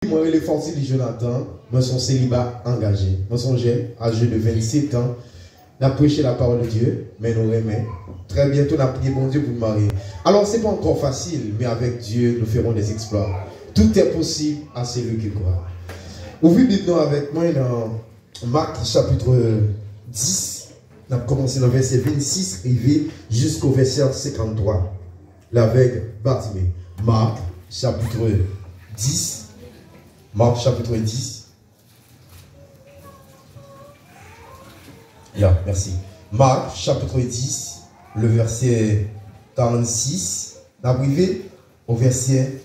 moi, il est forti de Jonathan, moi, son célibat engagé. Moi, son j'aime, à l'âge de 27 ans, on a prêché la parole de Dieu, mais nous remet. Très bientôt, on a prié bon Dieu pour nous marier. Alors, ce n'est pas encore facile, mais avec Dieu, nous ferons des exploits. Tout est possible à celui qui croit. Ouvrez maintenant avec moi dans Marc chapitre 10. On a commencé dans le verset 26 et jusqu'au verset 53. Avec Bartimée. Marc chapitre 10. Marc chapitre 10. Là, merci. Marc chapitre 10, le verset 46. On a arrivé au verset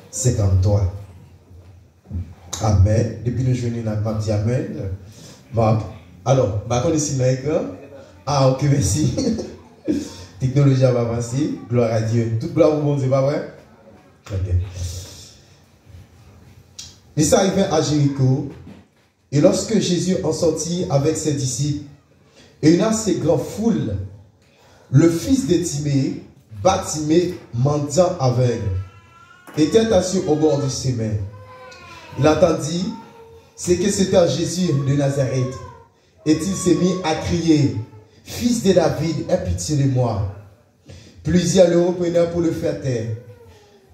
53. Amen. Depuis le jeûne, on a dit Amen. Marc. Alors, je vais ici dans l'écran. Ah, ok, merci. Technologie va avancer. Gloire à Dieu. Toute gloire au monde, c'est pas vrai? Ok. Il s'est arrivé à Jéricho. Et lorsque Jésus en sortit avec ses disciples, et une assez grande foule, le fils de Timée, Bartimée, mendiant aveugle, était assis au bord du chemin. Il entendit, c'est que c'était Jésus de Nazareth. Et il s'est mis à crier, fils de David, aie pitié de moi. Plusieurs le reprenaient pour le faire taire.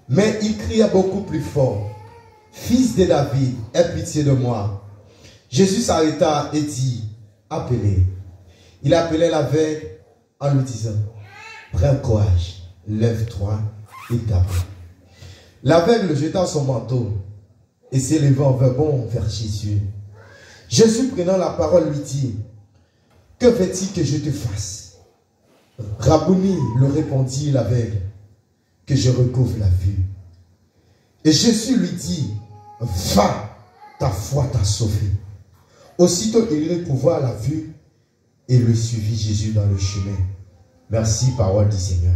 Mais il cria beaucoup plus fort, fils de David, aie pitié de moi. Jésus s'arrêta et dit, appelez. Il appelait l'aveugle en lui disant, prends courage, lève-toi et tape. L'aveugle jeta son manteau et s'élevant vers Jésus. Jésus prenant la parole lui dit, que veux-tu que je te fasse? Rabouni, le répondit l'aveugle, que je recouvre la vue. Et Jésus lui dit, va, ta foi t'a sauvé. Aussitôt il recouvra la vue et le suivit Jésus dans le chemin. Merci, parole du Seigneur.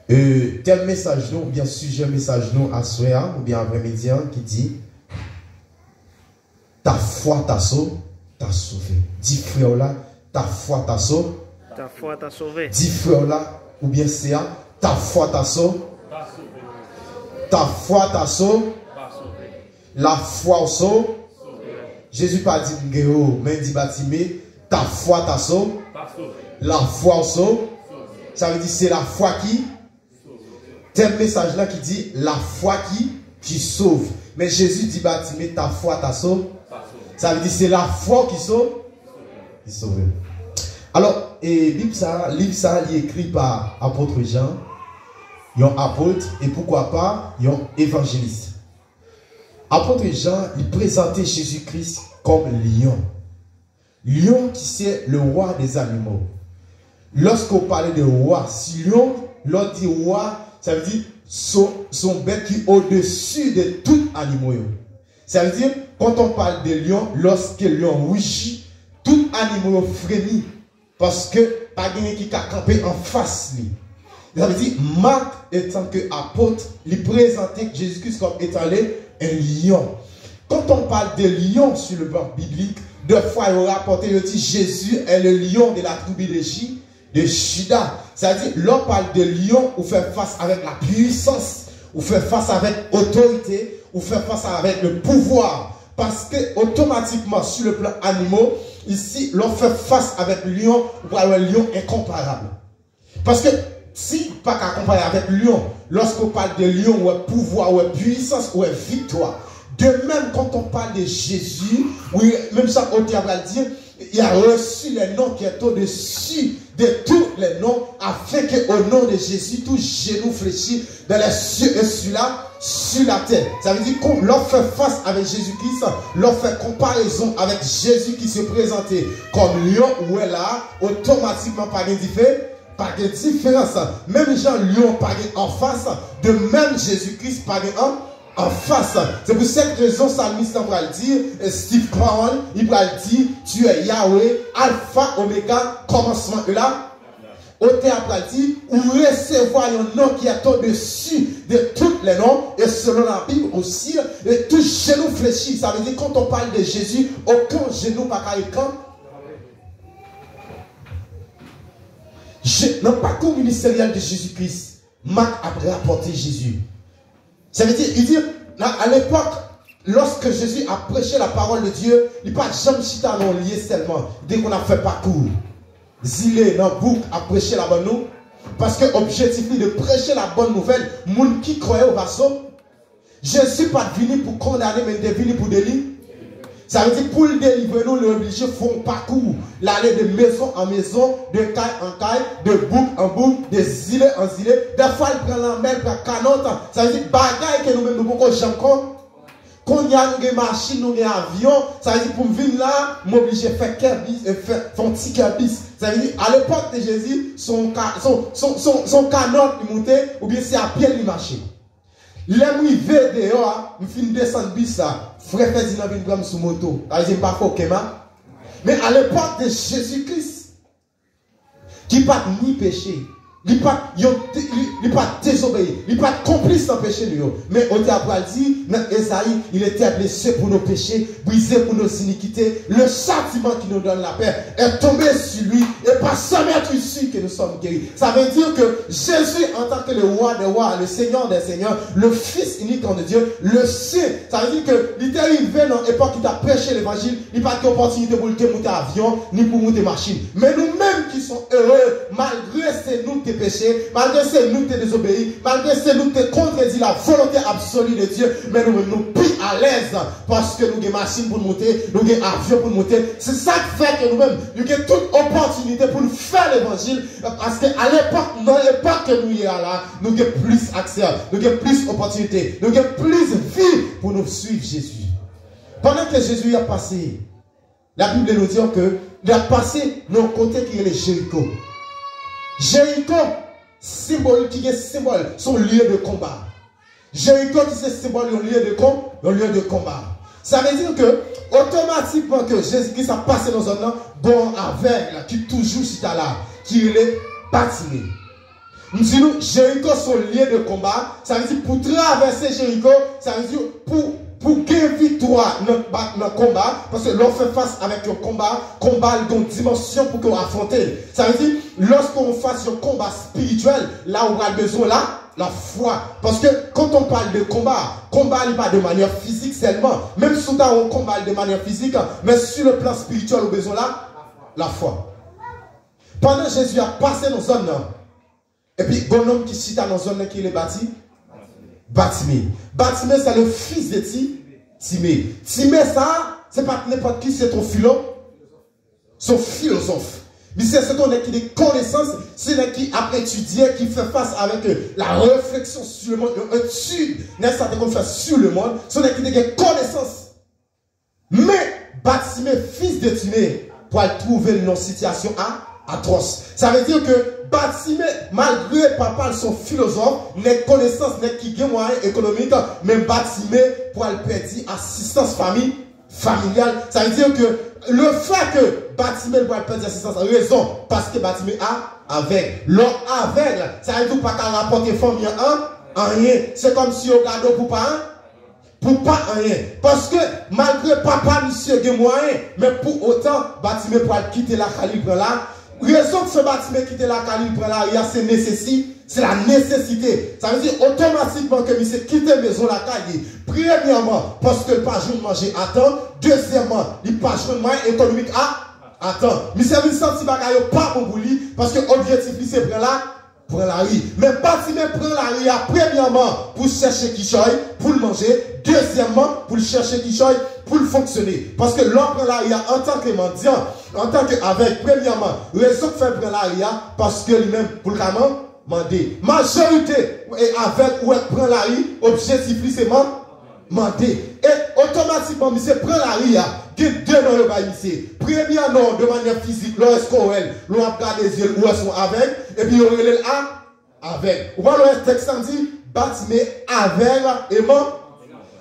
Tel message nous, ou bien sujet message nous à soir, ou bien après-midi, qui dit, ta foi t'a sauvé. Dis frère là, ta foi t'a sauvé. Ta foi t'a sauvé. Dis frère là, ou bien c'est ta foi t'a sauvé. Ta foi t'a sauvé. La foi au sauve. Jésus pas dit mais dit Bartimée, ta foi t'a sauvé. La foi au sauve. Ça veut dire c'est la foi qui. Tel message là qui dit la foi qui sauve. Mais Jésus dit Bartimée, ta foi t'a sauvé. Ça veut dire c'est la foi qui sauve. Qui sauve. Alors, livre ça, il est écrit par apôtre Jean, il y a un apôtre et pourquoi pas, il y a un évangéliste. Apôtre Jean, il présentait Jésus-Christ comme lion. Lion qui c'est le roi des animaux. Lorsqu'on parlait de roi, si lion, l'on dit roi, ça veut dire son bête qui est au-dessus de tout animal. Ça veut dire, quand on parle de lion, lorsque le lion rugit, tout animal frémit. Parce que pas quelqu'un qui a campé en face lui. Ça veut dire, Marc, étant que apôtre, il présentait Jésus-Christ comme étant un lion. Quand on parle de lion sur le plan biblique, deux fois il a rapporté, il dit Jésus est le lion de la tribu de Juda. Ça veut dire, l'on parle de lion, ou fait face avec la puissance, ou fait face avec autorité, ou fait face avec le pouvoir. Parce que automatiquement, sur le plan animal, ici, l'on fait face avec le lion, ou un lion incomparable. Parce que si pas qu'à comparer avec le lion, lorsqu'on parle de lion, ou un pouvoir, ou une puissance, ou une victoire. De même, quand on parle de Jésus, oui, même ça, on va dire, il a reçu les noms qui est au-dessus de tous les noms, afin qu'au nom de Jésus, tout genou fléchit dans les cieux et celui-là, sur la terre. Ça veut dire qu'on leur fait face avec Jésus-Christ, leur fait comparaison avec Jésus qui se présentait comme lion, ou est là, automatiquement pas de différence. Même Jean lion pas en face, de même Jésus-Christ pas en face. C'est pour cette raison, Salmiste va le dire, Steve Brown, il va le dire, tu es Yahweh, Alpha, Oméga, commencement et là. Au théâtre, il dit, ou recevoir un nom qui est au-dessus de tous les noms, et selon la Bible aussi, et tout genou fléchit. Ça veut dire, quand on parle de Jésus, aucun genou pas quand. Dans le parcours ministériel de Jésus-Christ, Marc a rapporté Jésus. Ça veut dire, il dit, à l'époque, lorsque Jésus a prêché la parole de Dieu, il n'y a pas jamais chita non lié seulement. Dès qu'on a fait parcours, Zilé, dans bouc, a prêché la bonne nouvelle. Parce que l'objectif est de prêcher la bonne nouvelle, moun qui croyait au vaisseau. Jésus n'est pas venu pour condamner, mais il est venu pour délivrer. Ça veut dire pour le délivrer, nous, les obligés font parcours. L'aller de maison en maison, de caille en caille, de bouc en bouc, de zilé en zilé. Des fois, il prend la mer, il prend canotte. Ça veut dire bagaille que nous-mêmes, nous pouvons jamais comprendre. Quand il y a une machine, nous avons un avion, ça veut dire pour venir là, m'obliger à faire kerbis, faire un petit kerbis. Ça veut dire, à l'époque de Jésus, son canotte, il montait, ou bien c'est à pied, il marchait. L'aime il veut dehors, il finit descendre bis ça. Frère Ferdinand vient prendre sous moto. Ça veut dire pas faux, mais à l'époque de Jésus-Christ, qui n'a pas ni péché, il n'a pas désobéi, il n'a pas complice dans le péché. Mais on t'a dit, dans Esaïe, il était blessé pour nos péchés, brisé pour nos iniquités. Le châtiment qui nous donne la paix est tombé sur lui, et par sa maître ici que nous sommes guéris. Ça veut dire que Jésus, en tant que le roi des rois, le Seigneur des seigneurs, le Fils unique de Dieu, le Saint, ça veut dire que il est arrivé dans l'époque qui t'a prêché l'évangile, il n'a pas d'opportunité pour monter avion, ni pour monter machine. Mais nous-mêmes qui sommes heureux, malgré ces nous péchés, malgré ces nous qui désobéis, malgré ces nous qui contredit la volonté absolue de Dieu, mais nous nous plus à l'aise parce que nous avons des machines pour monter, nous avons des avions pour monter. C'est ça qui fait que nous-mêmes, nous avons toute opportunité pour faire l'évangile parce qu'à l'époque, dans l'époque que nous y sommes là, nous avons plus accès, nous avons plus d'opportunités, nous avons plus de vie pour nous suivre Jésus. Pendant que Jésus a passé, la Bible nous dit qu'il a passé dans le côté qui est le Jéricho. Jéricho, symbole qui est symbole, son lieu de combat. Jéricho qui est symbole, un lieu de combat. Ça veut dire que, automatiquement que Jésus-Christ a passé dans un an, bon aveugle, qui toujours est là, qui est bâti. Nous disons, Jéricho, son lieu de combat, ça veut dire pour traverser Jéricho, ça veut dire pour gagner victoire dans le combat, parce que l'on fait face avec un combat a une dimension pour qu'on affronte. Ça veut dire, lorsqu'on fasse un combat spirituel, là où on a besoin, la foi. Parce que quand on parle de combat n'est pas de manière physique seulement. Même si on combat de manière physique, mais sur le plan spirituel, on a besoin la foi. Pendant que Jésus a passé dans une zone, et puis, un homme qui cite dans une zone qui est bâti, Bartimée, c'est le fils de Timée. Timée, ça, c'est pas n'importe qui, c'est ton son philosophe. Mais c'est ce qu'on a qui des connaissances, c'est ce qui a étudié, qui fait face avec la réflexion sur le monde, étude, n'est-ce pas, qu'on fait sur le monde, c'est qui des connaissances. Mais, Bartimée, fils de Timée, pour trouver une situation atroce. Ça veut dire que Bartimée, malgré papa son philosophe, les connaissances n'est qui gagne moyen économique, mais Bartimée pour elle perdre assistance familiale. Ça veut dire que le fait que Bartimée pour elle perdre assistance a raison parce que Bartimée a aveugle. L'homme aveugle, ça veut dire pas qu'à rapporter famille en rien. C'est comme si on garde pour pas rien. Parce que malgré papa monsieur gagne moyen, mais pour autant Bartimée pour elle quitter la calibre là. Raison que ce bâtiment quitte la calibre là, c'est nécessité, c'est la nécessité. Ça veut dire automatiquement que monsieur quitte la maison la caille. Premièrement, parce que le pas de manger à temps. Deuxièmement, il pas de moyen économique à temps. Monsieur veut sentir bagaille pas bon pour lui, parce que l'objectif c'est prendre la rue. Mais bâtiment prend la rue premièrement pour chercher qui choye, pour le manger. Deuxièmement, pour chercher qui choye, pour le fonctionner. Parce que l'homme prend la rue en tant que mendiant, en tant qu'avec, premièrement, raison que fait prendre la rue, parce que lui-même, pour le demander. Majorité, et avec ou prend la rue, objectif, c'est demander. Et automatiquement, monsieur prend la rue, il y a deux noms de baïsé. Premièrement, de manière physique, lorsqu'on regarde les yeux, où elles sont avec, et puis on relève avec. Ou alors, le texte dit, bâtiment avec et mort.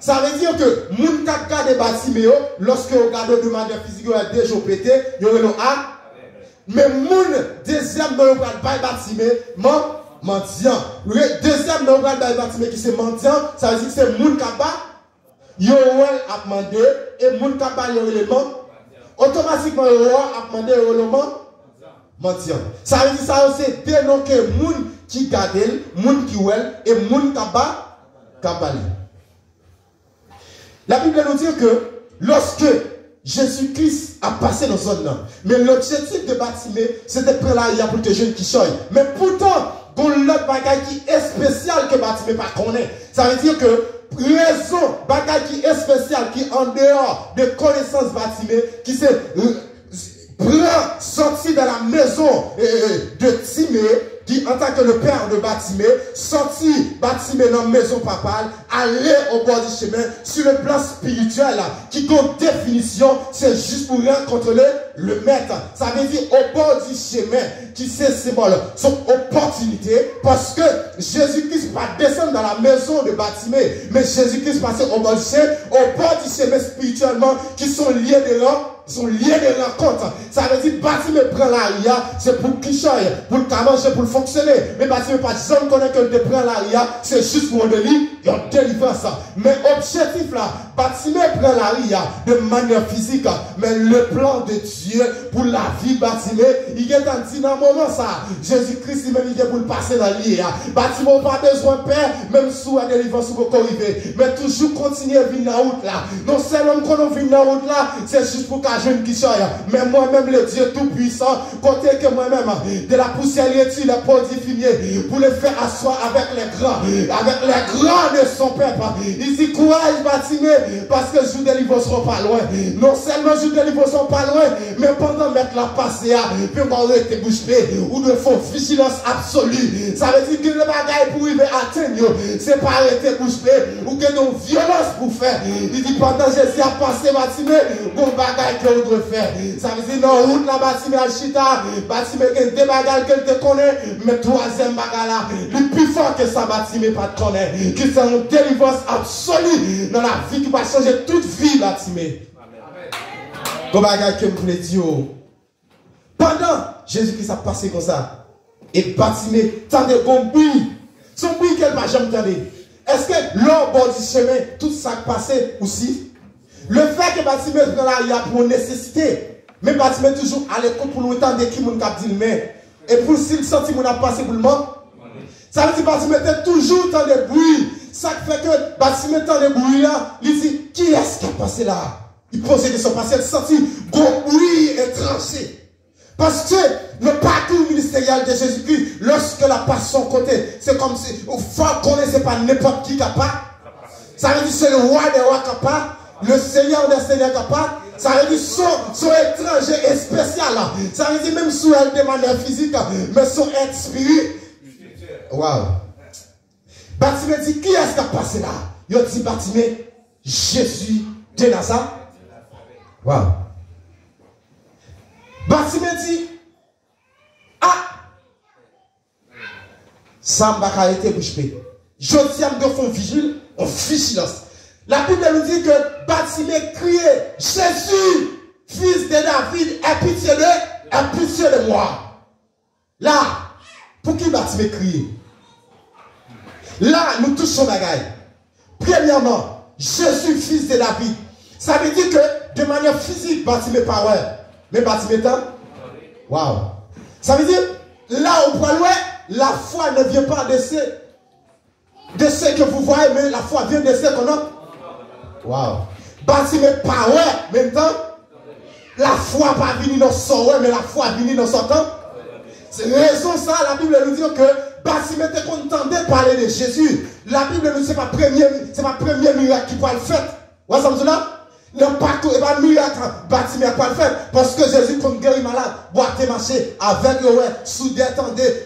Ça veut dire que, moun kap gade bâtiment, lorsque on regarde de manière physique, on a déjà pété, il y a un mais moun, deuxième nom, on va le bâtiment, mendiant. Le deuxième nom, on va le bâtiment qui c'est mendiant, ça veut dire que c'est moun kap yo a demandé et moun kap yo l'élément automatiquement yo a demandé l'élément mendiant. Ça veut dire ça c'est deux noms que moun qui garde, moun qui wel et moun kap. La Bible nous dit que lorsque Jésus-Christ a passé dans zone là, mais l'objectif de bâtiment, c'était prendre la pour te jeunes qui choy. Mais pourtant, il y a l'autre bagage qui est spécial que bâtiment pas connaît. Ça veut dire que raison bagage qui est spécial, qui est en dehors de connaissance bâtiment, qui c'est prend sorti de la maison de Timée, qui en tant que le père de Batimée, sorti Batimée dans la maison papale, aller au bord du chemin, sur le plan spirituel, qui comme définition, c'est juste pour rencontrer le maître. Ça veut dire au bord du chemin, qui c'est symbole, son opportunité, parce que Jésus-Christ va descendre dans la maison de Batimée, mais Jésus-Christ passe au bord du chemin spirituellement, qui sont liés de l'homme, sont liés de rencontre. Ça veut dire Batimée prend la ria, c'est pour qui choye, pour le manger, pour le fonctionner. Mais Batimée pas jamais connaît que le prend la ria, c'est juste pour un délit, et on délivre ça. Mais objectif là, Batimée prend la ria de manière physique, mais le plan de Dieu pour la vie Batimée, il est en dit dans un moment ça. Jésus-Christ lui-même il est pour le passer dans l'IA. Batimée pas besoin de père, même sous la délivrance pour arriver. Mais toujours continuer à venir dans la route là. Non seulement qu'on vient dans la route là, c'est juste pour qu'un jeune qui soit. Mais moi-même le Dieu tout-puissant, côté que moi-même, de la poussière il les produits finis pour le faire asseoir avec les grands de son peuple. Il dit courage Batimée, parce que le jour de délivrance ne sera pas loin. Non seulement le jour de délivrance ne sera pas loin, mais pendant mettre la passée, puis on va être bouche bée, ou de faire vigilance absolue. Ça veut dire que le bagage pour arriver à atteindre, c'est pas arrêter bouche bée, ou que nous violence pour faire. Il dit pendant que Jésus a passé Batimée, bon bagage que vous devez faire. Ça veut dire non, route la Batimée à Chita, Batimée qui a des bagages qu'elle te connaît, mais troisième bagage là, le plus fort que ça Batimée pas te connaît, qui c'est une délivrance absolue dans la vie qui va changer toute vie Batimée. Comme bagage que vous voulez dire. Pendant Jésus-Christ a passé comme ça, et Batimée tendait bon bruit. Son bruit qu'elle n'a jamais entendu. Est-ce que l'or bord du chemin, tout ça passé aussi? Le fait que Batimée prend la ria pour nécessité, mais Batimée toujours à l'écoute pour nous entendre qui nous a dit mais et pour s'il sentit qu'on a passé pour le monde, ça veut dire que Batimée était toujours dans des bruits. Ça fait que Batimée dans des bruits là, il dit qui est-ce qui a passé là? Il pose des questions parce qu'il sentit bon bruit étranger. Parce que le parcours ministériel de Jésus-Christ, lorsque la passe son côté, c'est comme si, il faut connaître, c'est pas n'importe qui capable. Ça veut dire c'est le roi des rois capable, le seigneur des seigneurs capable. Ça veut dire son étranger est spécial. Ça veut dire même sous elle de manière physique, mais son être spirituel. Waouh. Batimée dit, qui est-ce qui a passé là? Il dit Batimée, Jésus de Nazareth. Waouh. Batimée dit, ah, ça m'a arrêté bouche bée. Je tiens de fond vigilance. La Bible nous dit que Batimée criait, Jésus, fils de David, aie pitié de moi. Là, pour qui Batimée criait? Là, nous touchons bagaille. Premièrement, Jésus, fils de David. Ça veut dire que de manière physique, Batimée parle. Mais Batimée tant? Waouh. Ça veut dire, là au point loin, la foi ne vient pas de ce que vous voyez, mais la foi vient de ce qu'on a. Waouh. Batimée parle, maintenant, la foi pas venue dans son ouais, mais la foi venue dans son temps. C'est raison ça, la Bible nous dit que Batimée était content de parler de Jésus. La Bible nous dit que c'est pas premier miracle qui va le faire. Vous voyez ça? Non, pas tout, et pas miracle, Batimée n'a pas le fait. Parce que Jésus, comme guéri malade, boite marcher, avec le ouais, soudain, attendez,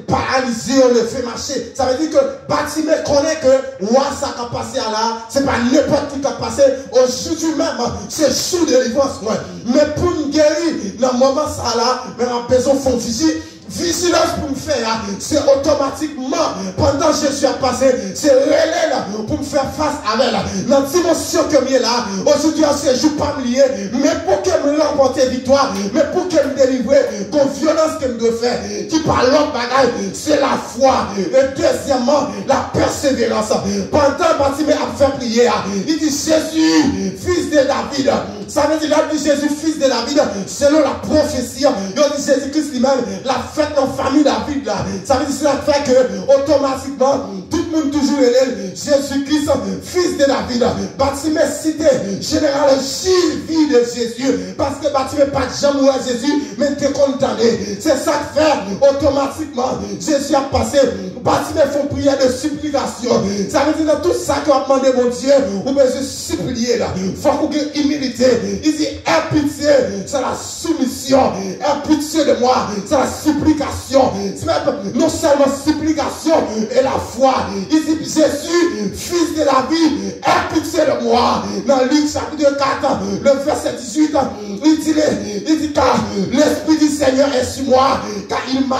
paralysé, on le fait marcher. Ça veut dire que Batimée connaît que, ouais, ça qui a passé à là, c'est pas n'importe qui qui a passé, aujourd'hui même, c'est sous délivrance, ouais. Mais pour me guérir, dans le moment ça là, mais en besoin fond physique, vigilance pour me faire, c'est automatiquement, pendant que Jésus a passé, c'est relais là, pour me faire face avec là. Dans la dimension que je suis là, aujourd'hui, c'est jour pas me lier, mais pour que me remporter victoire, mais pour que me délivrer, comme violence que me doit faire, qui parle l'autre bagage, c'est la foi. Et deuxièmement, la persévérance. Pendant que Batimée a fait prière, il dit Jésus, fils de David, Ça veut dire, là, dit Jésus, fils de David, selon la prophétie, il dit Jésus-Christ lui-même, la fête en famille David, là. Ça veut dire, cela fait que, automatiquement, tout le monde toujours est Jésus-Christ, fils de David. Bartimée cité, général Gilles de Jésus, parce que Bartimée pas de jamais à Jésus, mais t'es condamné. C'est ça que fait, automatiquement, Jésus a passé. Bartimée font prière de supplication. Ça veut dire, dans tout ça qu'on a demandé, mon Dieu, ou bien je supplier là. Faut qu'on ait humilité. Il dit, aie pitié, c'est la soumission. Aie pitié de moi, c'est la supplication. C'est même non seulement supplication et la foi. Il dit, Jésus, fils de la vie, aie pitié de moi. Dans Luc chapitre 4, le verset 18, il dit car l'Esprit du Seigneur est sur moi, car il m'a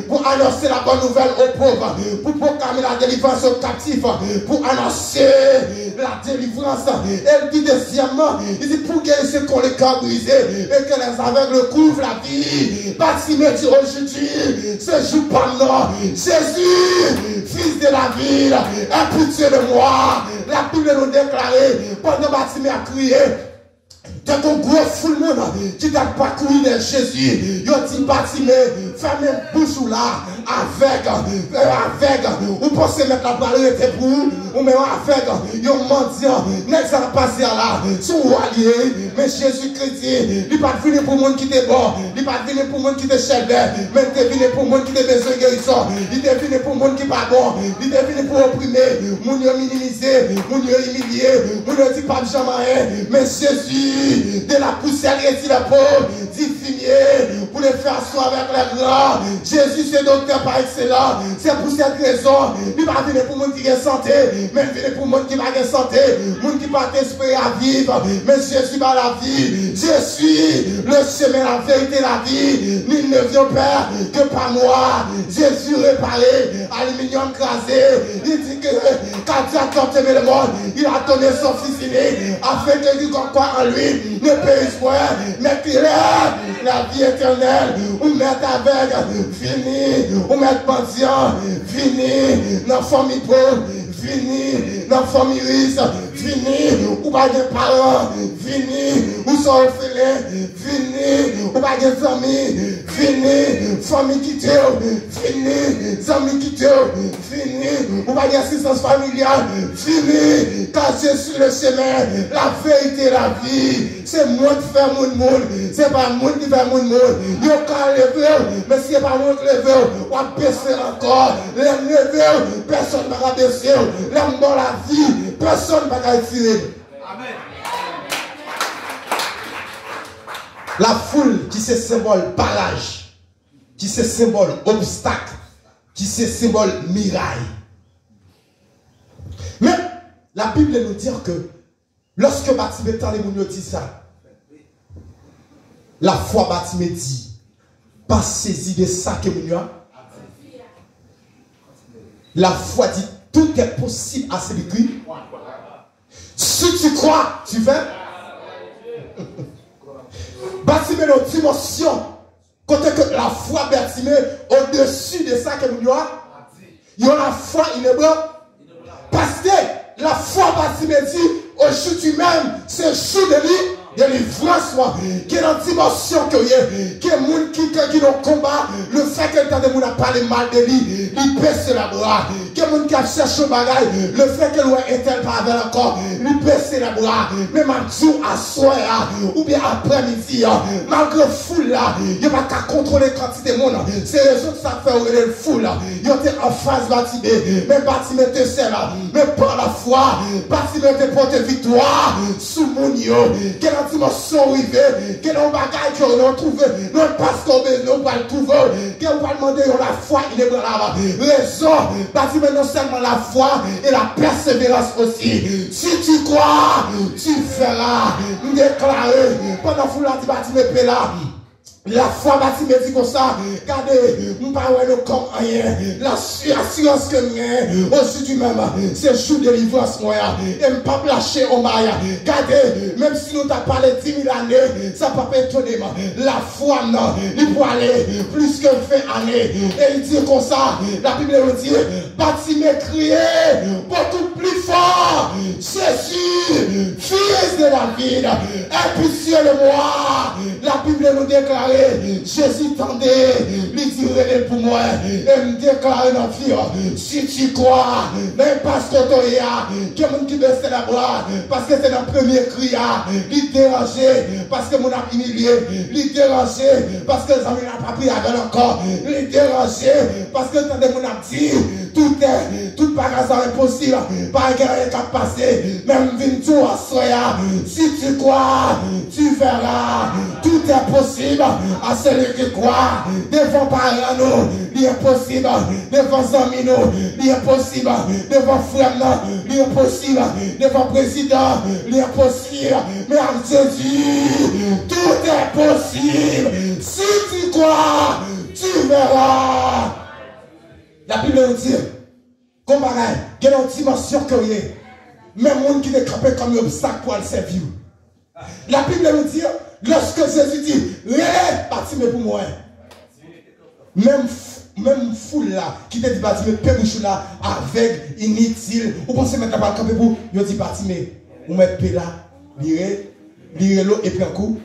pour annoncer la bonne nouvelle aux pauvres, pour proclamer la délivrance aux captifs, pour annoncer la délivrance. Elle dit deuxièmement, il dit pour guérir ceux qui ont le cœur brisé et que les aveugles couvrent la vie. Bartimée dit aujourd'hui, ce jour pendant, Jésus, fils de la ville, aie pitié de moi. La Bible nous déclarait, pendant Bartimée a crié, t'es un gros fou le monde qui t'a pas couru de Jésus. Yo dit Bartimée, fermez bouche là, avec, ou pensez mettre la parole était pour vous, ou même avec, yo mendiant, n'est-ce pas passé là, son allié, mais Jésus-Christ dit, il pas venu pour le monde qui était bon, il pas venu pour le monde qui était chelbert, mais il est venu pour le monde qui était besoin de guérison, il est venu pour le monde qui n'est pas bon, il est venu pour opprimer, moun yo minimiser, moun yo humilier, moun yo dit pas jamais, mais Jésus, de la poussière et dit la pauvre, dit fumier, pour les faire soin avec les grands. Jésus c'est docteur par excellence. C'est pour cette raison, il va venir pour le monde qui a santé, mais il vient pour le monde qui n'a pas de santé, le monde qui n'a pas d'esprit à vivre, mais Jésus va la vie. Je suis le chemin, la vérité, la vie. Nul ne vient au Père que par moi. Jésus réparé, aluminium crasé. Il dit que quand Dieu a tant aimé le monde, il a donné son fils unique, afin que lui qu'on croit en lui ne périsse point, mais qu'il ait la vie éternelle. Ou mettre avec, fini, ou mettre mendiant, fini, dans la famille pauvre, fini, dans la famille riche, fini, ou pas de parents, fini, ou sont orphelins, fini, ou pas de famille, fini, famille quittée, fini, famille quittée, fini, ou pas d'assistance familiale, fini, car c'est sur le chemin, la vérité, la vie, c'est moi qui fais mon monde, c'est pas moi qui fais mon monde, il y a qu'à lever, mais si c'est pas moi qui lever, on va baisser encore, les lever, personne ne va baisser, l'aime dans la vie, personne ne va tirer. Amen. La foule qui se symbole barrage, qui se symbole obstacle, qui se symbole miraille. Mais la Bible nous dit que lorsque Bartimée dit ça, la foi Bartimée dit, pas saisi de ça que nous avons. La foi dit, tout est possible à celui qui. Si tu crois, tu fais. Bartimée une dimension, côté que la foi Bartimée au-dessus de ça que nous avons. Il y a la foi inébranlable. Parce que la foi Bartimée dit, aujourd'hui même, c'est jour de lui. Il y a livrance, qui est dans la dimension que y a, qui est moun qui dans combat, le fait que le monde a parlé mal de lui, il baisse la bras, qui est moun qui a cherché le bagage, le fait que l'on est pas avec encore, il baisse la bras, même un jour à soir, ou bien après-midi, malgré le foule là, il n'y a pas qu'à contrôler la quantité de monde, c'est raison que ça fait ouvrir le foule là, il y a en phase Bartimée, mais Bartimée te sert là, mais par la foi, Bartimée te porte victoire, sous mon yo, dimension arrivée, que nos bagages qu'on a trouvé, non parce qu'on va le trouver, qu'on va demander la foi inébranlable. Raison, parce que non seulement la foi et la persévérance aussi. Si tu crois, tu feras. Déclarer, pendant que vous l'avez dit, là, La foi bâtie me dit comme ça, regardez, nous ne parlons pas comme rien. L'assurance que nous aussi du même, c'est le jour de délivrance, moi. Et je ne pas lâcher au maïa. Regardez, même si nous t'avons parlé 10 000 années, ça ne peut pas étonner. La foi, non, il peut aller plus que 20 années. Et il dit comme ça, la Bible nous dit, bâtie me crier beaucoup plus fort. Jésus, fils de David, impulsion de moi. La Bible nous déclare, Jésus tendait, lui dirait pour moi, et me déclare dans vie, si tu crois, même parce que tu as, que mon qui baisse la bras, parce que c'est le premier cri, lui déranger, parce que mon a humilié, lui déranger, parce que ça n'a pas pris avec encore, lui déranger, parce que tant de mon a dit, tout par hasard est possible, par rien qu'à passer, même tout à soya, si tu crois, tu verras, tout est possible à celui qui croit, devant parents nous, il est possible, devant amis nous, il est possible, devant frères nous, il est possible, devant président, il est possible, mais à Jésus, tout est possible, si tu crois, tu verras. La Bible nous dit, comme bagaille, il y a une dimension que vous avez. Même monde qui est campé comme un obstacle pour le servir. La Bible nous dit, lorsque Jésus dit, bâtiment pour moi. Même foule là, qui te dit bâtiment, pérouchou là, avec, inutile. Vous pensez maintenant pas camper pour, vous dit bâtiment, vous mettez là, lire l'eau et puis un coup.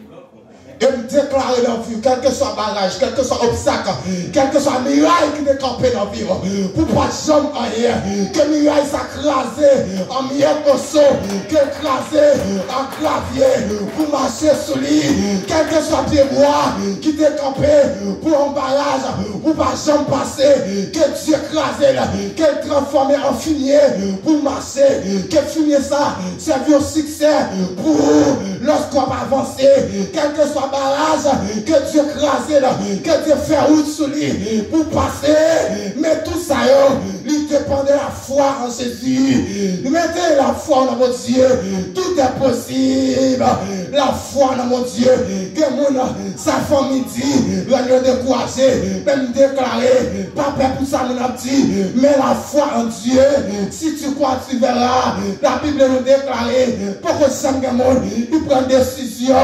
Et me déclarer dans la vie, quel que soit barrage, quel que soit obstacle, quel que soit miraille qui est campé dans la vie, pour pas jamais rien, que miraille s'accrase en miettes au saut, que écrasé en clavier, pour marcher sur lui, quel que soit pied bois qui est campé pour un barrage, pour pas jamais passer, que Dieu écrasé, qu'elle transforme en fumier pour marcher, que fumier ça, servir au succès pour lorsqu'on va avancer, quel que soit barrage que Dieu crasé là, que Dieu fait route sur lui pour passer, mais tout ça, il dépend de la foi en Jésus. Mettez la foi dans mon Dieu, tout est possible. La foi dans mon Dieu, que mon sa famille dit, l'agneau découragé, même déclaré, pas peur pour ça, mon dit, mais la foi en Dieu, si tu crois, tu verras. La Bible nous déclare, pour que ça me monde, il prend des décisions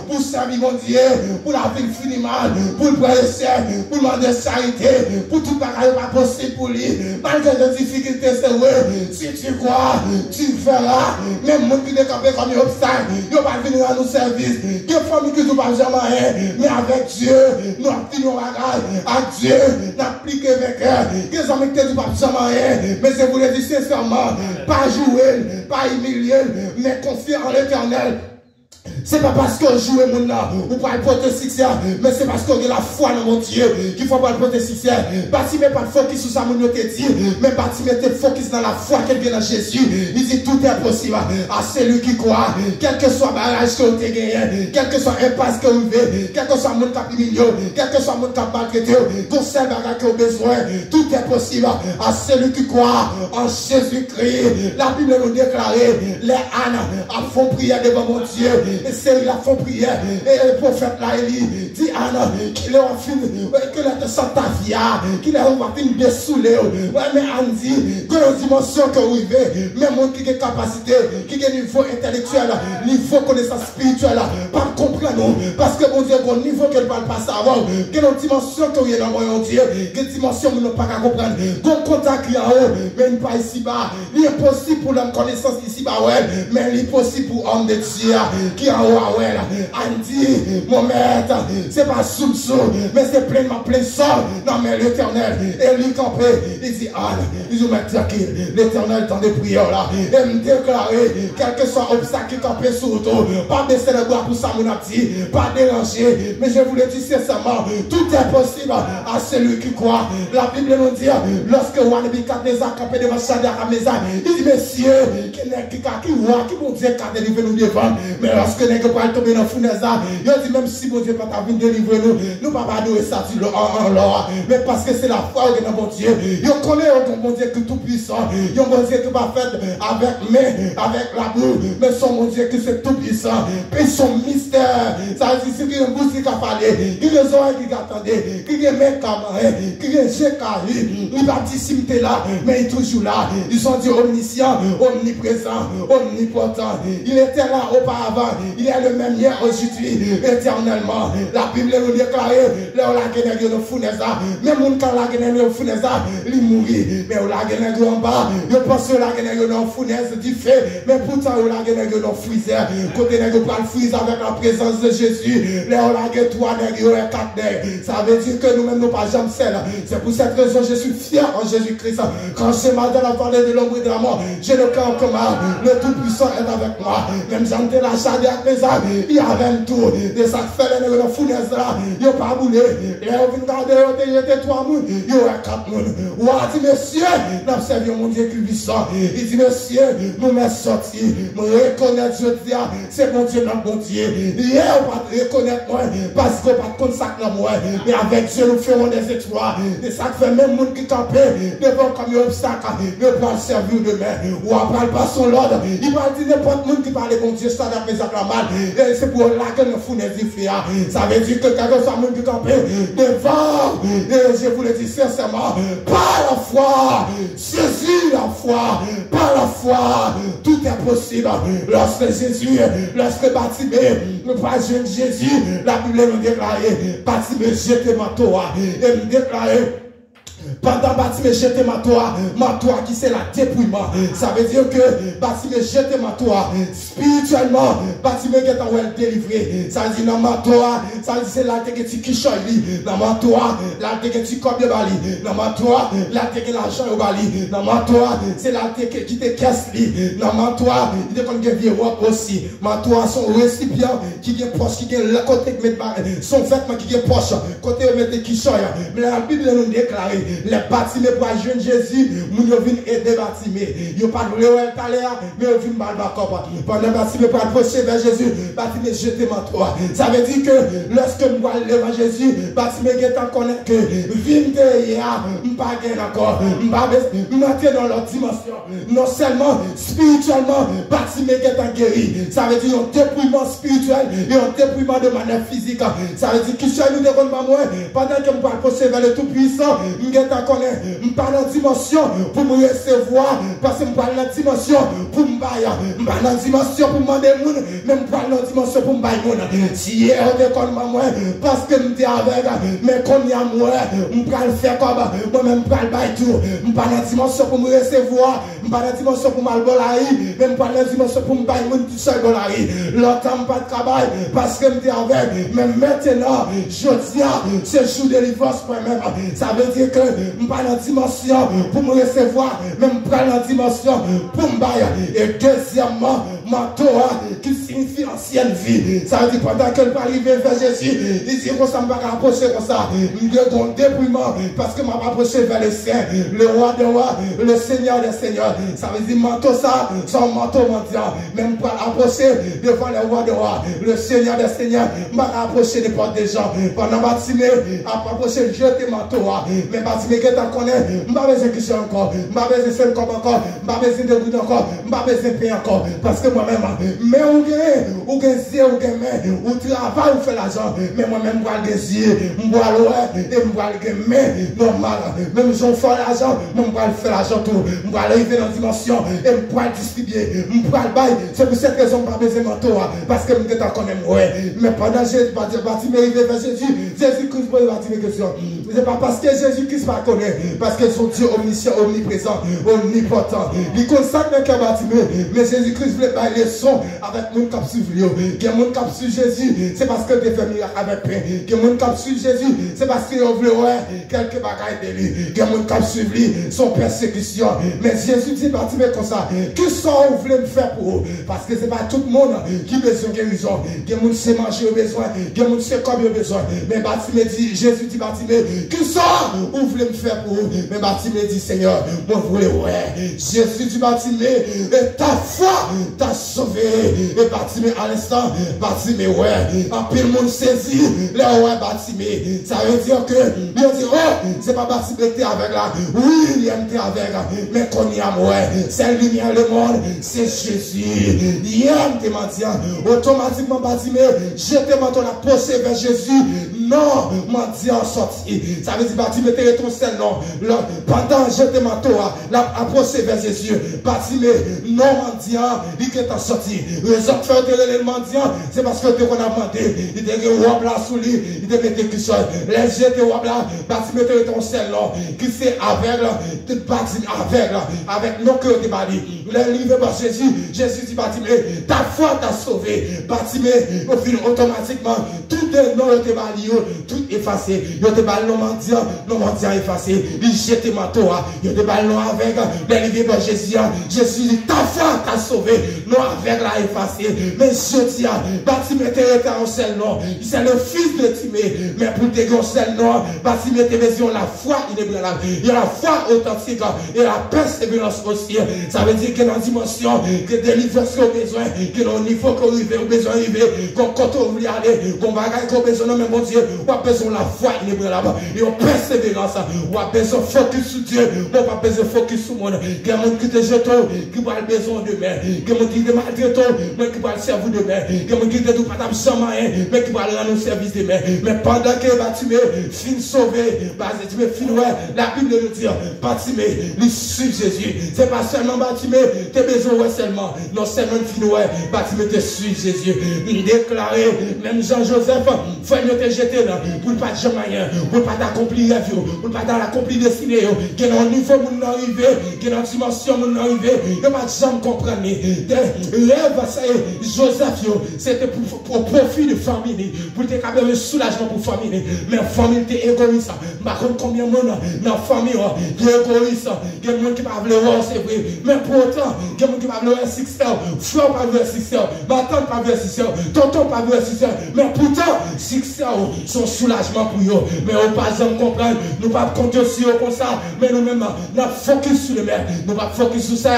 pour servir mon Dieu, pour la vie finit mal, pour le prêcher, pour demander charité, pour tout bagage pas possible pour lui. Malgré les difficultés, c'est vrai. Si tu crois, tu verras. Même monde qui est campé comme un obstacle, il va venir à nos services. Il y a des familles qui ne sont pas jamais, mais avec Dieu, nous appliquons à Dieu, nous appliquons avec eux. Il y a des amis qui ne sont pas jamais, mais je vous le dis sincèrement, pas jouer, pas humilier, mais confier en l'Éternel. C'est pas parce que je joue mon nom, ou pas porter succès, mais c'est parce qu'on a la foi dans mon Dieu qu'il faut pas porter succès. Bâtiment pas focus sur ça, mon te dit, mais bâtiment te focus dans la foi qu'elle vient dans Jésus. Il dit tout est possible à celui qui croit, quel que soit barrage que vous avez gagné, quel que soit impasse que vous avez, quel que soit mon cap million, quel que soit mon cap maltraité, tout seul bagage que vous avez besoin, tout est possible à celui qui croit en Jésus-Christ. La Bible nous déclare, les ânes font prière devant mon Dieu. Et c'est la font prière. Et le prophète là, il dit Anna, qu'il a fini, que la Santa Via, qu'il a fini de saouler. Ouais, mais Anne dit, que la dimension que vous vivez, même monde qui a capacité, qui a niveau intellectuel, niveau connaissance spirituelle, pas comprendre, parce que mon Dieu, au niveau qu'elle ne parle pas savoir, que la dimension que vous avez dans mon Dieu, que la dimension que vous n'avez pas qu'à comprendre, qu'on contact en haut, mais pas ici bas. Il est possible pour l'homme connaissance ici bas, ouais, mais il est possible pour l'homme de Dieu, qui en haut, ouais, Andy, mon maître, c'est pas soum-soum, mais c'est pleinement plein sol. Non, mais l'Éternel, et lui campé, il dit, Anne, il nous met tranquille, l'Éternel dans des prières là, et me déclarer, quel que soit obstacle qui campé sur le dos, pas baisser le bois pour ça, mon petit, pas déranger, mais je vous le dis sincèrement, tout est possible à celui qui croit. La Bible nous dit, lorsque Nebuchadnezzar campé devant Shadrach, il dit, messieurs, qui vont Dieu, qui nous devant, mais lorsque n'est que pas tomber dans la fournaise. Il dit même si mon Dieu pas venir délivrer nous, nous ne pouvons pas adorer ça en l'or. Mais parce que c'est la foi de notre bon Dieu. Il connaît un bon Dieu qui est tout puissant. Il y a un bon Dieu qui va faire avec l'amour. Mais son bon Dieu qui c'est tout puissant. Et son mystère. Ça veut dire qu'il y a un bouche qui a parlé. Il y a des oreilles qui attendent. Il y a des mecs qui ont marré. Il y a des gens qui ont il va dissimuler là. Mais il est toujours là. Ils sont dit omniscient, omniprésent, omnipotent. Il était là auparavant. Il est le même hier, aujourd'hui, éternellement. La Bible nous déclare, là où la guerre est dans la fournaise, même quand la guerre est dans la fournaise, il mourit. Mais où la guerre est en bas, je pense que la guerre est dans la fournaise du feu, mais pourtant où la guerre est dans le freezer. Côté n'est pas le freezer avec la présence de Jésus. Là où la guerre est 3 nègres et 4 nègres. Ça veut dire que nous-mêmes, nous pas jamais seuls. C'est pour cette raison que je suis fier en Jésus-Christ. Quand ce matin, on a parlé de l'ombre et de la mort, j'ai le cœur comme le Tout-Puissant est avec moi. Même j'en ai la charge avec mes âmes, il y avait tout. Et ça fait les nègres de fournaise là, il n'y a pas boulé. Et on vient garder, il y a 3 mounes, il y a 4 mounes. Ou a dit, monsieur, nous observons mon Dieu qui est puissant. Il dit, monsieur, nous m'en sortis. Nous reconnaître, je dis, c'est mon Dieu, notre bon Dieu. Hier, on va reconnaître moi, parce qu'on va pas consacrer moi. Mais avec Dieu, nous ferons des étoiles. Et ça fait même monde qui campait devant comme un obstacle, ne pas le servir demain. Ou on parle pas son l'ordre. Il va dire n'importe monde qui parle bon Dieu, ça n'a pas la mal. Et c'est pour là que nous fournissons des filles. Ça veut dire que quelqu'un soit monde qui campait devant. Et je vous le dis sincèrement, par la foi, Jésus la foi, par la foi, tout est possible. Lorsque Jésus, lorsque Bartimée, nous pas jeune Jésus, la Bible nous déclare, Bartimée jette ma toa et nous déclare. Pendant Bartimée jette ma toa qui c'est la dépouillement. Ça veut dire que Bartimée jette ma toa spirituellement, Bartimée est en train de délivrer. Ça veut dire dans ma toa, ça veut dire c'est la tête qui choisit. Dans ma toa, la tête qui comme le bali. Dans ma toa, la tête qui l'argent au bali. Dans ma toa, c'est la tête qui te casse li. Dans ma toa, il est comme des vieux aussi. Ma toa son récipient qui est poche, qui est le côté qui met son vêtement qui est poche, côté où met qui choisit. Mais la Bible nous déclare. Les Bartimée pour jeune Jésus, nous venons aider Bartimée. Ils ne pas de l'ouest à l'air, mais ils viennent mal bas. Pendant Bartimée pour approcher vers Jésus, Bartimée jette ma toit. Ça veut dire que lorsque nous allons vers Jésus, Bartimée est en connaître que vine derrière, je ne pas encore. Je ne dans leur dimension. Non seulement spirituellement, Bartimée est en guéri. Ça veut dire un dépouillement spirituel et un dépouillement de manière physique. Ça veut dire qu'il soit nous devant moi pendant que nous allons approcher vers le Tout-Puissant. Je parle en dimension pour me recevoir, parce que je parle en dimension pour me bailler. Je parle en dimension pour me demander, mais je parle en dimension pour me bailler. Si hier on déconne moi, parce que je suis avec, mais qu'on y a moi, je parle faire comme moi-même, je parle bailler tout. Je parle en dimension pour me recevoir, je parle en dimension pour me bailler, mais je parle en dimension pour me bailler tout seul dans la rue. Longtemps, pas de travail, parce que je suis avec, mais maintenant, je dis, c'est jour de délivrance pour moi-même. Ça veut dire que je parle en dimension pour me recevoir, mais je parle en dimension pour me bailler. Et deuxièmement, ma Torah qui signifie ancienne vie. Ça veut dire pendant que je peux arriver vers Jésus, il dit qu'on ne va pas approcher comme ça. Je suis dans le dépouillement parce que je vais approcher vers le Saint, le roi des rois, le Seigneur des seigneurs. Ça veut dire manteau ça, son manteau mendiant. Même pour approcher devant le roi des rois, le Seigneur des seigneurs, je vais approcher des portes des gens. Pendant Bartimée, à approcher, jeter manteau. Mais Bartimée qui est en connaît, je ne vais pas besoin de question encore, je ne vais pas besoin de faire comme encore, je ne vais pas besoin de goûter encore, je ne vais pas besoin de payer encore. Parce que moi-même, mais ou gagne, ou gagne, ou gagne, ou travail, ou fait l'argent, mais moi-même, je vais gagner, je vais aller, et je vais gagner, normal. Même si je fais l'argent, je vais faire l'argent tout, je vais arriver dans la dimension, et je vais distribuer, je vais le bail. C'est pour cette raison que je n'ai pas besoin de manteau, parce que je ne connais pas. Mais pendant que Jésus Bartimée arrivé vers Jésus, Jésus-Christ pose Bartimée question. Ce n'est pas parce que Jésus-Christ ne connaît, parce que son Dieu omniscient, omniprésent, omnipotent. Il consacre le cœur Bartimée, mais Jésus-Christ voulait pas les sons avec mon cap sur lui. Que mon cap sur Jésus, c'est parce que des familles avec pain. Que mon cap sur Jésus, c'est parce qu'il voulait quelques bagailles de lui. Que mon cap sur lui, son persécution. Mais Jésus dit Bartimée comme ça. Que ça vous voulez me faire pour vous? Parce que ce n'est pas tout le monde qui a besoin de guérison. Que mon sait manger au besoin, que mon sait comme au besoin. Mais Bartimée dit, Jésus dit Bartimée, Qui ça, vous voulez me faire pour vous? Mais Bartimée dit, Seigneur, moi, vous voulez, ouais. Jésus dit, Bartimée, et ta foi t'a sauvé. Et Bartimée, à l'instant, Bartimée, ouais. En pile, le monde saisit, là, ouais, Bartimée. Ça veut dire que, il dit, oh, c'est pas Bartimée qui est avec là. Oui, il était avec là. Mais qu'on y a, ouais. C'est lumière, le monde, c'est Jésus. Il aime tes mendiants. Automatiquement, Bartimée, j'étais menton la poussé vers Jésus. Non, mendiant sorti. Ça veut dire, Bartimée, t'es ton seul nom. Pendant j'étais menton, la poussé vers Jésus. Bartimée, non, mendiant, il est sorti. Les autres faire le mendiant, c'est parce que tu qu'on a demandé. Il était wab là sous lui, il te mettait quelque chose. Les j'étais wab là, Bartimée, t'es ton seul nom. Qui c'est aveugle, Bartimée aveugle, avec nos cœurs de Bali. Les livres par Jésus, Jésus dit, Bartimée, ta foi t'a sauvé. Bartimée, au fil automatiquement, tout est non, te bali, tout effacé. Il te bali non mendiant effacé. Il jette manteau, il te bali non avec les livres par Jésus. Jésus dit, ta foi t'a sauvé. Non avec la effacé. Mais je dis, Bartimée était en seul nom. C'est le fils de Timée. Mais pour te gagner seul nom, Bartimée était besoin la foi inébranlable. Il y a la foi authentique et la persévérance aussi. Ça veut dire que dans la dimension, que délivrance au besoin, que dans le niveau qu'on arrive, au besoin d'arriver, qu'on compte au voulait aller, qu'on va gagner, qu'on besoin de même bon Dieu, on a besoin de la foi inébranlable et on persévérance, on a besoin de focus sur Dieu, on n'a pas besoin de focus sur le monde. Il y a des gens qui te jettent, qui va le besoin demain, il y a des gens qui te maltraitent, mais qui va le servir demain, il y a des gens qui te disent pas d'absent rien, mais qui va le rendre service demain. Mais pendant que Bartimée fin sauvé, Bartimée fin ouais, la Bible nous dit, Bartimée, il suit Jésus. C'est pas seulement Bartimée, tu as besoin ouais seulement, non seulement fin ouais, Bartimée te suit Jésus. Il déclarait, même Jean-Joseph, faut nous te jeter là, pour ne pas jamais rien, pour ne pas t'accomplir rêve, pour ne pas t'accomplir destinée, que dans le niveau où nous arrivons, que dans la dimension où nous arrivons, il ne pas jamais comprendre. Rêve, ça y est, Joseph, c'était pour profit de famille, pour te capter un soulagement pour famille, mais la famille était égoïste. Par contre, combien de monde dans la famille qui est égoïste, il y a des gens qui ne peuvent pas voir, c'est vrai, mais pour autant, il y a des gens qui ne peuvent pas voir 6 heures, frère pas voir 6 heures, ma tante pas voir 6 heures, tonton pas voir 6 heures, mais pourtant, 6 heures sont soulagement pour eux, mais on ne peut pas comprendre, nous ne pouvons pas compter sur eux comme ça, mais nous-mêmes, nous focus sur le maire, nous ne pouvons pas focus sur ça,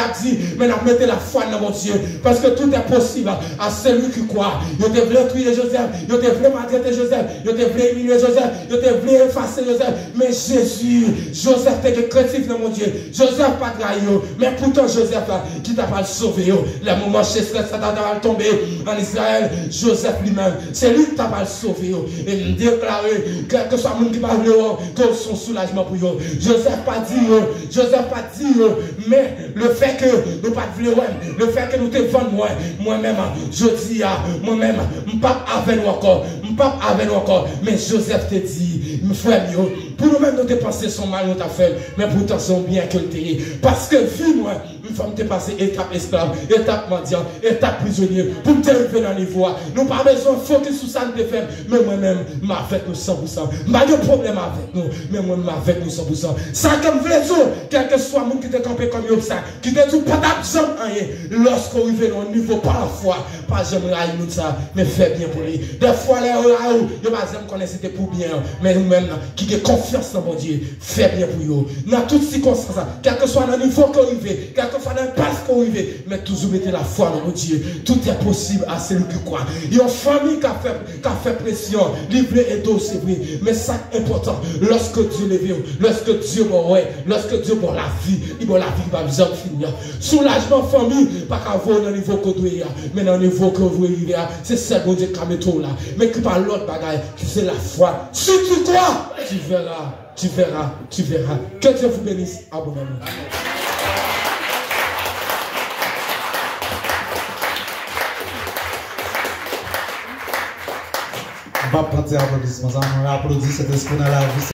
mais nous mettons la foi dans mon Dieu, parce que tout est possible à celui qui croit. Ils te voulaient tuer Joseph, ils te voulaient maltraiter Joseph, ils te voulaient humilier Joseph, ils te voulaient effacer Joseph, mais Jésus, Joseph était créatif dans mon Dieu, Joseph pas trahi, mais pourtant Joseph là, qui t'a pas sauvé, le moment chez ça t'a tombé en Israël, Joseph lui-même, c'est lui qui t'a pas sauvé, et il déclarait, quel que soit le monde qui parle, que son soulagement pour eux. Joseph pas dit, mais le fait que nous pas de le fait que nous te vendons moi-même, je dis à moi-même, je ne pas avec nous encore, mais Joseph te dit, frère, pour nous-mêmes, nous te penser son mal, nous t'a fait, mais pourtant son bien que le t'es. Parce que, vu moi, une femme te passer étape esclave, étape mendiant, étape prisonnier, pour te lever dans les voies. Nous pas besoin de focus sur ça, nous te faire, mais moi-même, avec nous 100%. Pas de problème avec nous, mais moi-même avec nous 100%. Ça, comme vous les autres, quel que soit le monde qui te campé comme ça, qui te dit pas d'absent rien, lorsqu'on arrive au niveau par la foi, pas jamais nous ça, mais fait bien pour lui. Des fois, les hauts, il n'y a pas jamais connaître c'était pour bien, mais nous-mêmes, qui avons confiance dans mon Dieu, fait bien pour eux. Dans toutes circonstances, quel que soit le niveau qu'on arrive, quel que soit le passe qu'on arrive, mais toujours mettez la foi dans mon Dieu. Tout est possible à celui qui croit. Il y a une famille qui a fait pression, livré et dos, c'est vrai, mais ça est important. Lorsque Dieu lève, lorsque Dieu ouais, lorsque Dieu pour la vie, il va la vie va bien finir. Soulagement famille, pas qu'à voir dans le niveau que vous mais dans le niveau que vous c'est ça que Dieu qui met tout là. Mais qui parle l'autre bagaille, qui c'est la foi. Si tu crois, tu verras. Que Dieu vous bénisse. Abonnez-vous. On va planter applaudissements. On applaudit cet esprit dans la vie.